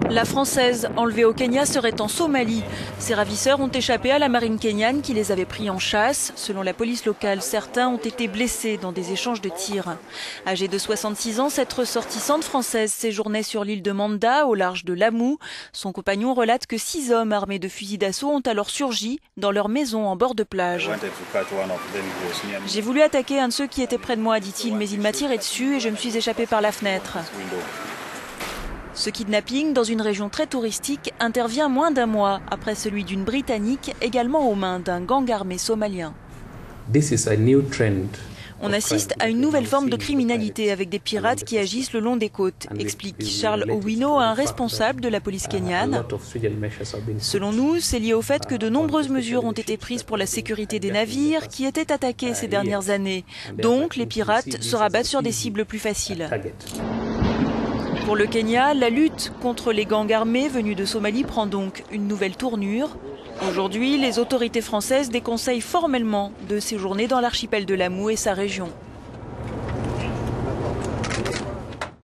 La Française, enlevée au Kenya, serait en Somalie. Ses ravisseurs ont échappé à la marine kenyane qui les avait pris en chasse. Selon la police locale, certains ont été blessés dans des échanges de tirs. Âgée de 66 ans, cette ressortissante française séjournait sur l'île de Manda, au large de Lamu. Son compagnon relate que 6 hommes armés de fusils d'assaut ont alors surgi dans leur maison en bord de plage. J'ai voulu attaquer un de ceux qui étaient près de moi, dit-il, mais il m'a tiré dessus et je me suis échappé par la fenêtre. Ce kidnapping, dans une région très touristique, intervient moins d'un mois après celui d'une Britannique, également aux mains d'un gang armé somalien. On assiste à une nouvelle forme de criminalité avec des pirates qui agissent le long des côtes, explique Charles Owino, un responsable de la police kenyane. Selon nous, c'est lié au fait que de nombreuses mesures ont été prises pour la sécurité des navires qui étaient attaqués ces dernières années. Donc, les pirates se rabattent sur des cibles plus faciles. Pour le Kenya, la lutte contre les gangs armés venus de Somalie prend donc une nouvelle tournure. Aujourd'hui, les autorités françaises déconseillent formellement de séjourner dans l'archipel de Lamu et sa région.